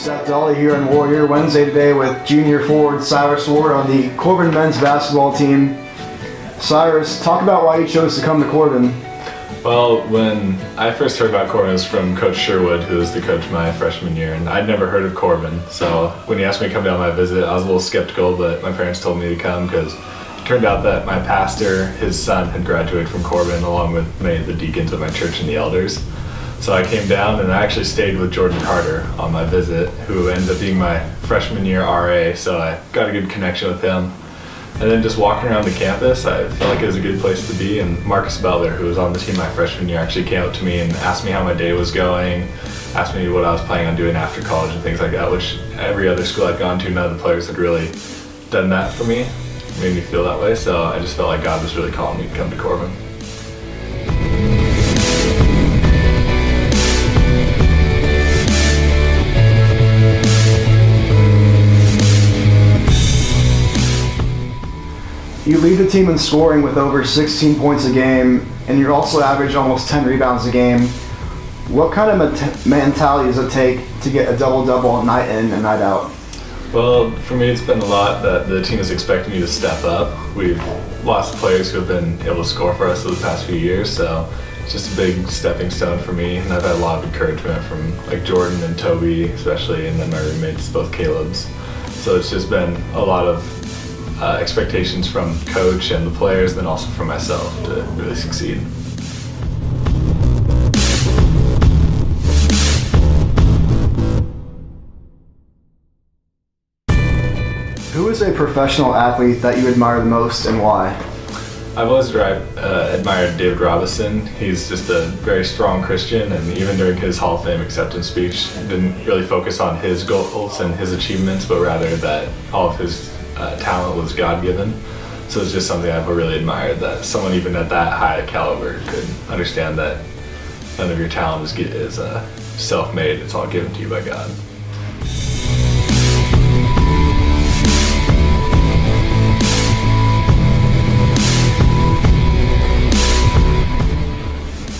Seth Dolly here on Warrior Wednesday today with junior forward Cyrus Ward on the Corban men's basketball team. Cyrus, talk about why you chose to come to Corban. Well, when I first heard about Corban, it was from Coach Sherwood, who was the coach my freshman year, and I'd never heard of Corban. So when he asked me to come down on my visit, I was a little skeptical, but my parents told me to come because it turned out that my pastor, his son, had graduated from Corban along with many of the deacons of my church and the elders. So I came down and I actually stayed with Jordan Carter on my visit, who ended up being my freshman year RA, so I got a good connection with him. And then just walking around the campus, I felt like it was a good place to be, and Marcus Beller, who was on the team my freshman year, actually came up to me and asked me how my day was going, asked me what I was planning on doing after college and things like that, which every other school I'd gone to, none of the players had really done that for me. It made me feel that way, so I just felt like God was really calling me to come to Corban. You lead the team in scoring with over 16 points a game, and you also average almost 10 rebounds a game. What kind of mentality does it take to get a double-double night in and night out? Well, for me, it's been a lot that the team is expecting me to step up. We've lost players who have been able to score for us over the past few years, so it's just a big stepping stone for me. And I've had a lot of encouragement from like Jordan and Toby, especially, and then my roommates, both Caleb's. So it's just been a lot of expectations from coach and the players, then also from myself to really succeed. Who is a professional athlete that you admire the most and why? I've always admired David Robinson. He's just a very strong Christian, and even during his Hall of Fame acceptance speech, didn't really focus on his goals and his achievements, but rather that all of his talent was God-given. So it's just something I've really admired, that someone even at that high a caliber could understand that none of your talent is self-made. It's all given to you by God.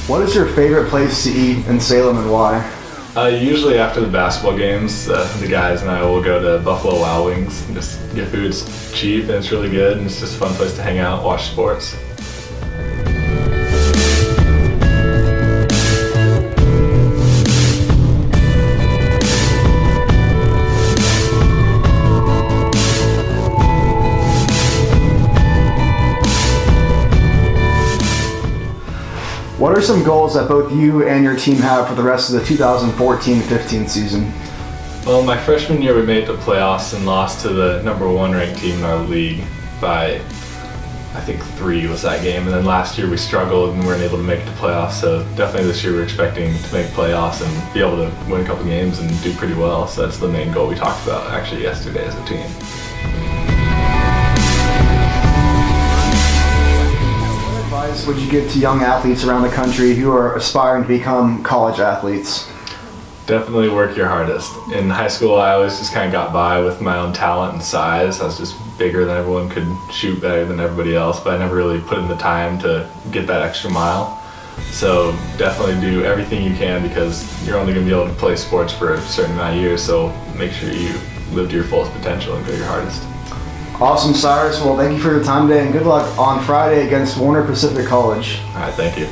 What is your favorite place to eat in Salem and why? Usually after the basketball games, the guys and I will go to Buffalo Wild Wings and just get food. It's cheap and it's really good, and it's just a fun place to hang out, watch sports. What are some goals that both you and your team have for the rest of the 2014-15 season? Well, my freshman year we made the playoffs and lost to the #1 ranked team in our league by, I think, 3 was that game. And then last year we struggled and weren't able to make the playoffs. So definitely this year we're expecting to make playoffs and be able to win a couple games and do pretty well. So that's the main goal we talked about actually yesterday as a team. What advice would you give to young athletes around the country who are aspiring to become college athletes? Definitely work your hardest. In high school, I always just kind of got by with my own talent and size. I was just bigger than everyone, could shoot better than everybody else, but I never really put in the time to get that extra mile. So definitely do everything you can, because you're only going to be able to play sports for a certain amount of years, so make sure you live to your fullest potential and go your hardest. Awesome, Cyrus. Well, thank you for your time today, and good luck on Friday against Warner Pacific College. All right, thank you.